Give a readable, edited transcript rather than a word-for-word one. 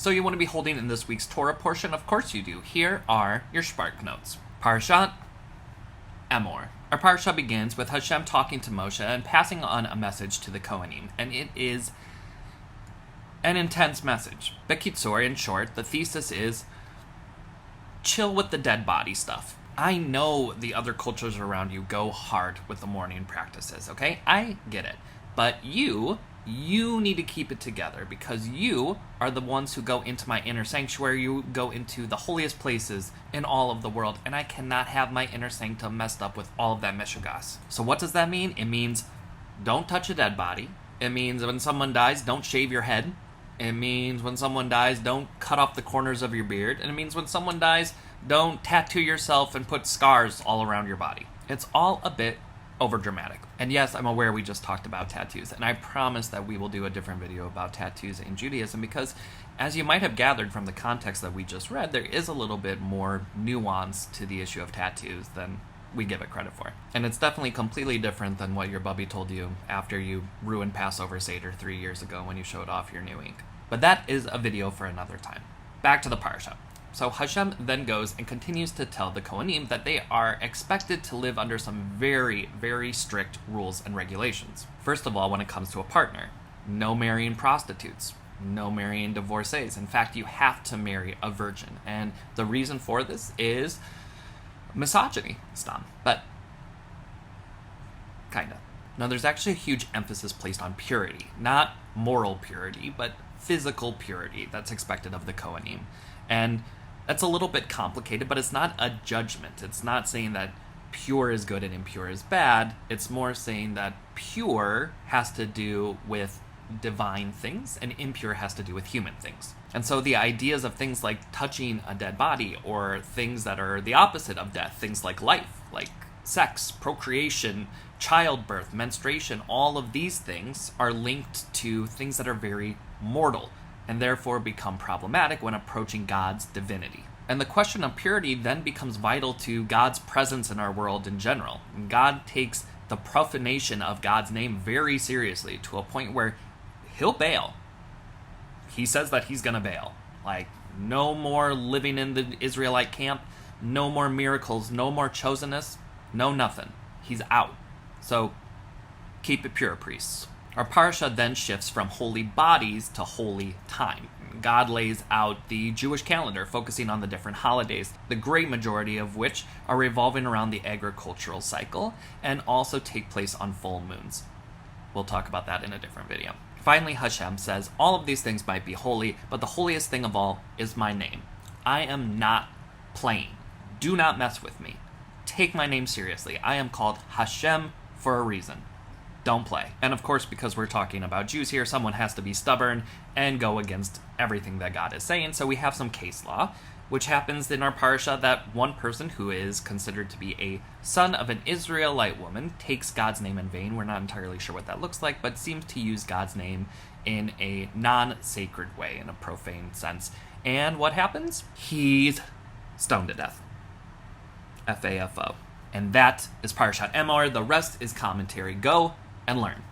So you want to be holding in this week's Torah portion? Of course you do. Here are your Shpark Notes. Parashat Emor. Our parasha begins with Hashem talking to Moshe and passing on a message to the Kohanim, and it is an intense message. Bekitzur, in short, the thesis is chill with the dead body stuff. I know the other cultures around you go hard with the mourning practices, okay? I get it. But you need to keep it together because you are the ones who go into my inner sanctuary. You go into the holiest places in all of the world, and I cannot have my inner sanctum messed up with all of that mishigas. So what does that mean? It means don't touch a dead body. It means when someone dies, don't shave your head. It means when someone dies, don't cut off the corners of your beard. And it means when someone dies, don't tattoo yourself and put scars all around your body. It's all a bit overdramatic. And yes, I'm aware we just talked about tattoos, and I promise that we will do a different video about tattoos in Judaism because, as you might have gathered from the context that we just read, there is a little bit more nuance to the issue of tattoos than we give it credit for. And it's definitely completely different than what your bubby told you after you ruined Passover Seder 3 years ago when you showed off your new ink. But that is a video for another time. Back to the parasha. So Hashem then goes and continues to tell the Kohanim that they are expected to live under some very, very strict rules and regulations. First of all, when it comes to a partner, no marrying prostitutes, no marrying divorcees. In fact, you have to marry a virgin. And the reason for this is misogyny, Stam. But kinda. Now, there's actually a huge emphasis placed on purity. Not moral purity, but physical purity that's expected of the Kohanim. And that's a little bit complicated, but it's not a judgment. It's not saying that pure is good and impure is bad. It's more saying that pure has to do with divine things and impure has to do with human things. And so the ideas of things like touching a dead body or things that are the opposite of death, things like life, like sex, procreation, childbirth, menstruation, all of these things are linked to things that are very mortal and therefore become problematic when approaching God's divinity. And the question of purity then becomes vital to God's presence in our world in general. And God takes the profanation of God's name very seriously to a point where he'll bail. He says that he's going to bail. Like, no more living in the Israelite camp, no more miracles, no more chosenness, no nothing. He's out. So, keep it pure, priests. Our parasha then shifts from holy bodies to holy time. God lays out the Jewish calendar, focusing on the different holidays, the great majority of which are revolving around the agricultural cycle and also take place on full moons. We'll talk about that in a different video. Finally, Hashem says, all of these things might be holy, but the holiest thing of all is my name. I am not playing. Do not mess with me. Take my name seriously. I am called Hashem for a reason. Don't play. And of course, because we're talking about Jews here, someone has to be stubborn and go against everything that God is saying. So we have some case law, which happens in our parasha that one person who is considered to be a son of an Israelite woman takes God's name in vain. We're not entirely sure what that looks like, but seems to use God's name in a non-sacred way, in a profane sense. And what happens? He's stoned to death. F-A-F-O. And that is Parashat Emor. The rest is commentary. Go and learn.